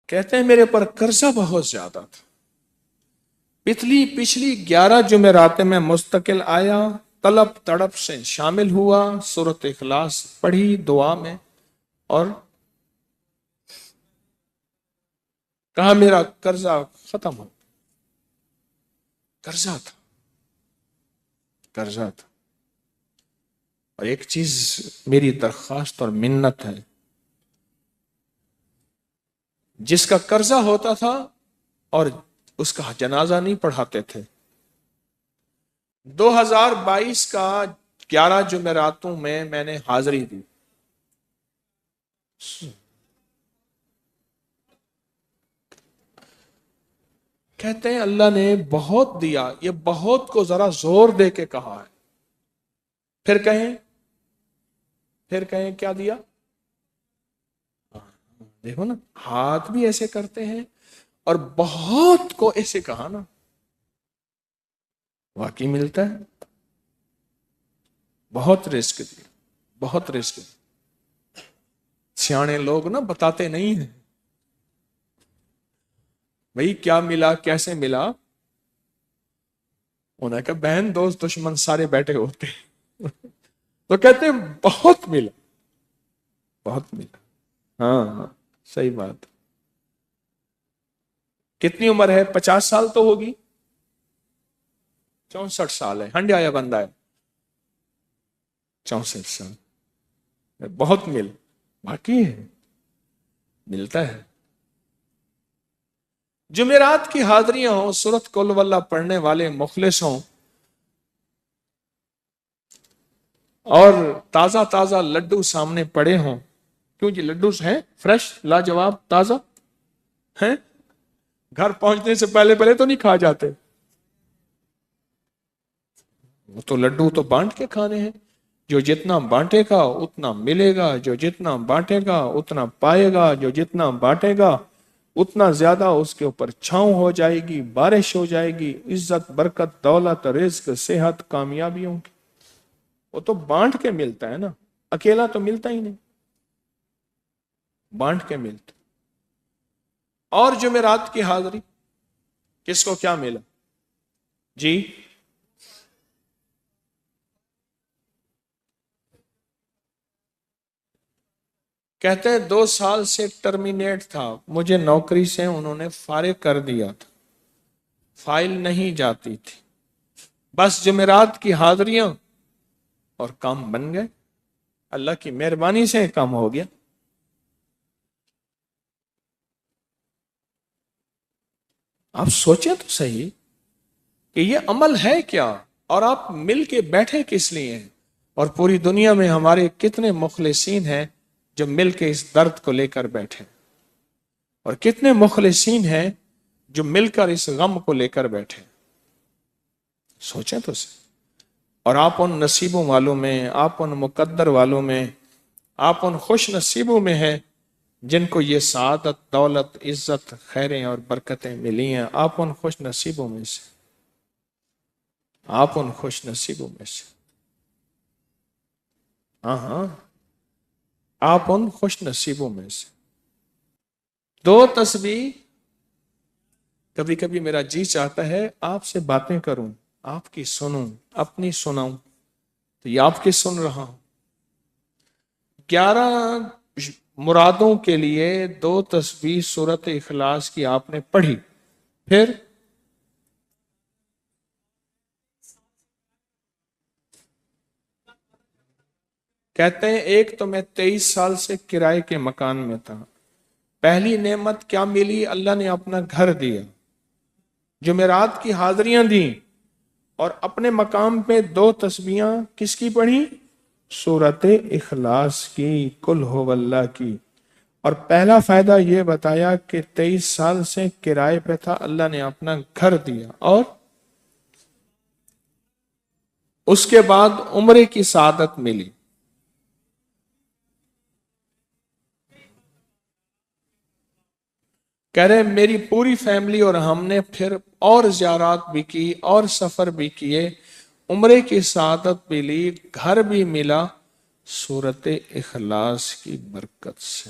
کہتے ہیں میرے پر قرضہ بہت زیادہ تھا، پچھلی 11 جمعراتیں میں مستقل آیا، طلب تڑپ سے شامل ہوا، سورۃ اخلاص پڑھی دعا میں، اور کہا میرا قرضہ ختم ہو۔ قرضہ تھا، قرضہ تھا۔ اور ایک چیز میری درخواست اور منت ہے، جس کا قرضہ ہوتا تھا اور اس کا جنازہ نہیں پڑھاتے تھے، 2022 کا 11 جمعراتوں میں نے حاضری دی۔ کہتے ہیں اللہ نے بہت دیا، یہ بہت کو ذرا زور دے کے کہا ہے، پھر کہیں کیا دیا؟ دیکھو نا، ہاتھ بھی ایسے کرتے ہیں اور بہت کو ایسے کہا نا، واقعی ملتا ہے۔ بہت رزق دیا، بہت رزق دیا۔ سیانے لوگ نا بتاتے نہیں ہیں بھئی کیا ملا، کیسے ملا، انہیں کہا بہن دوست دشمن سارے بیٹھے ہوتے ہیں تو کہتے ہیں بہت ملا، بہت ملا۔ ہاں ہاں، صحیح بات۔ کتنی عمر ہے؟ 50 سال تو ہوگی، 64 سال ہے، ہنڈیا یا بندہ ہے؟ 64 سال، بہت مل، باقی ہے، ملتا ہے۔ جمعرات کی حاضریاں ہوں، سورۃ قل ہو اللہ پڑھنے والے مخلص ہوں، اور تازہ تازہ لڈو سامنے پڑے ہوں، کیوں جی لڈو ہیں فریش لاجواب تازہ ہیں، گھر پہنچنے سے پہلے پہلے تو نہیں کھا جاتے، وہ تو لڈو تو بانٹ کے کھانے ہیں، جو جتنا بانٹے گا اتنا ملے گا، جو جتنا بانٹے گا اتنا پائے گا، جو جتنا بانٹے گا اتنا زیادہ اس کے اوپر چھاؤں ہو جائے گی، بارش ہو جائے گی، عزت برکت دولت رزق صحت کامیابیوں کی، وہ تو بانٹ کے ملتا ہے نا، اکیلا تو ملتا ہی نہیں، بانٹ کے ملتا۔ اور جمعرات کی حاضری کس کو کیا ملا جی؟ کہتے ہیں 2 سال سے ٹرمینیٹ تھا، مجھے نوکری سے انہوں نے فارغ کر دیا تھا، فائل نہیں جاتی تھی، بس جمعرات کی حاضریاں اور کام بن گئے، اللہ کی مہربانی سے کام ہو گیا۔ آپ سوچیں تو صحیح کہ یہ عمل ہے کیا، اور آپ مل کے بیٹھے کس لیے ہیں، اور پوری دنیا میں ہمارے کتنے مخلصین ہیں جو مل کے اس درد کو لے کر بیٹھے، اور کتنے مخلصین ہیں جو مل کر اس غم کو لے کر بیٹھے، سوچیں تو صحیح۔ اور آپ ان نصیبوں والوں میں، آپ ان مقدر والوں میں، آپ ان خوش نصیبوں میں ہیں جن کو یہ سعادت دولت عزت خیریں اور برکتیں ملی ہیں، آپ ان خوش نصیبوں میں سے، آپ ان خوش نصیبوں میں سے، ہاں ہاں، آپ ان خوش نصیبوں میں سے۔ 2 تسبیح، کبھی کبھی میرا جی چاہتا ہے آپ سے باتیں کروں، آپ کی سنوں، اپنی سناؤں، تو یہ آپ کی سن رہا ہوں۔ 11 مرادوں کے لیے 2 تسبیح سورۃ اخلاص کی آپ نے پڑھی، پھر کہتے ہیں ایک تو میں 23 سال سے کرائے کے مکان میں تھا، پہلی نعمت کیا ملی؟ اللہ نے اپنا گھر دیا، جمعرات کی حاضریاں دیں، اور اپنے مقام پہ 2 تسبیحاں کس کی پڑھی؟ سورۃ اخلاص کی، قل ہو اللہ کی۔ اور پہلا فائدہ یہ بتایا کہ 23 سال سے کرائے پہ تھا، اللہ نے اپنا گھر دیا، اور اس کے بعد عمرے کی سعادت ملی۔ کہہ رہے میری پوری فیملی اور ہم نے پھر اور زیارات بھی کی اور سفر بھی کیے، عمرے کی سعادت بھی لی، گھر بھی ملا، سورۃ اخلاص کی برکت سے۔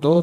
2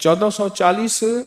1440।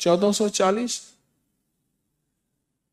1440।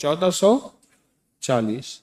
1440।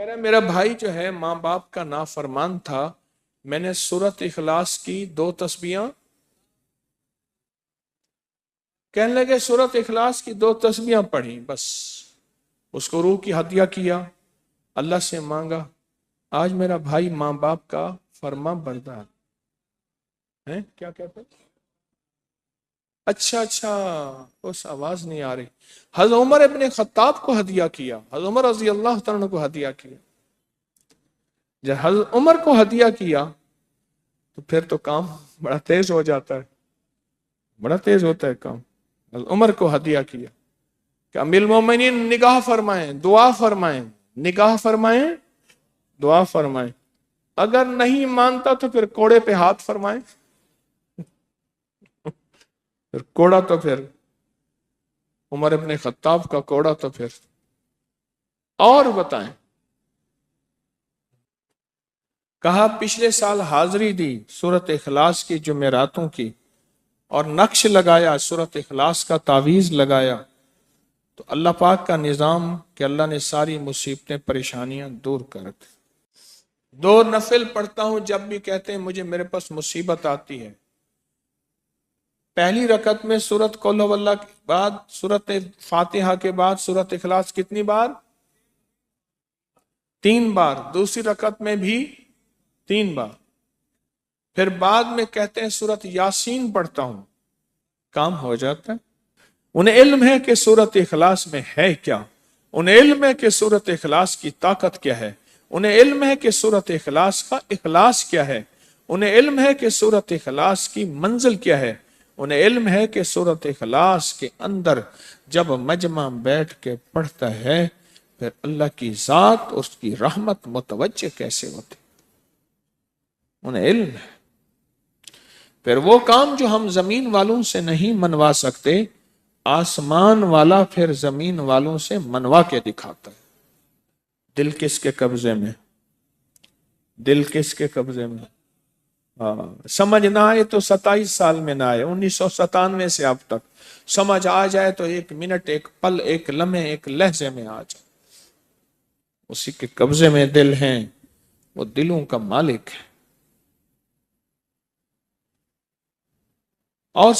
کہہ رہے میرا بھائی جو ہے ماں باپ کا نافرمان تھا، میں نے سورت اخلاص کی 2 تسبیحاں، کہنے لگے سورت اخلاص کی 2 تسبیحاں پڑھی، بس اس کو روح کی ہدیہ کیا، اللہ سے مانگا، آج میرا بھائی ماں باپ کا فرما بردار ہے۔ کیا کہتے ہیں؟ اچھا اس آواز نہیں آ رہی۔ حضرت عمر ابن خطاب کو ہدیہ کیا، حضرت عمر رضی اللہ تعالیٰ کو ہدیہ کیا۔ جب حضرت عمر کو ہدیہ کیا تو پھر تو کام بڑا تیز ہو جاتا ہے، بڑا تیز ہوتا ہے کام۔ حضرت عمر کو ہدیہ کیا کہ امیر المومنین نگاہ فرمائیں، دعا فرمائیں، نگاہ فرمائیں، دعا فرمائیں، اگر نہیں مانتا تو پھر کوڑے پہ ہاتھ فرمائیں، پھر کوڑا تو پھر عمر ابن خطاب کا کوڑا تو پھر اور بتائیں۔ کہا پچھلے سال حاضری دی سورت اخلاص کی جمعراتوں کی، اور نقش لگایا سورت اخلاص کا، تعویذ لگایا، تو اللہ پاک کا نظام کہ اللہ نے ساری مصیبتیں پریشانیاں دور کر دی۔ 2 نفل پڑھتا ہوں جب بھی کہتے ہیں مجھے میرے پاس مصیبت آتی ہے۔ پہلی رکعت میں سورت قل هو اللہ کے بعد، سورت فاتحہ کے بعد سورت اخلاص کتنی بار؟ 3 بار۔ دوسری رکعت میں بھی 3 بار۔ پھر بعد میں کہتے ہیں سورت یاسین پڑھتا ہوں، کام ہو جاتا ہے۔ انہیں علم ہے کہ سورت اخلاص میں ہے کیا، انہیں علم ہے کہ سورت اخلاص کی طاقت کیا ہے، انہیں علم ہے کہ سورت اخلاص کا اخلاص کیا ہے، انہیں علم ہے کہ سورت اخلاص کی منزل کیا ہے، انہیں علم ہے کہ سورت اخلاص کے اندر جب مجمع بیٹھ کے پڑھتا ہے پھر اللہ کی ذات اس کی رحمت متوجہ کیسے ہوتی، انہیں علم ہے۔ پھر وہ کام جو ہم زمین والوں سے نہیں منوا سکتے، آسمان والا پھر زمین والوں سے منوا کے دکھاتا ہے۔ دل کس کے قبضے میں؟ دل کس کے قبضے میں؟ سمجھ نہ آئے تو 27 سال میں نہ آئے، 1997 سے اب تک سمجھ آ جائے تو 1 منٹ، 1 پل، 1 لمحے، 1 لہجے میں آ جائے۔ اسی کے قبضے میں دل ہیں، وہ دلوں کا مالک ہے۔ اور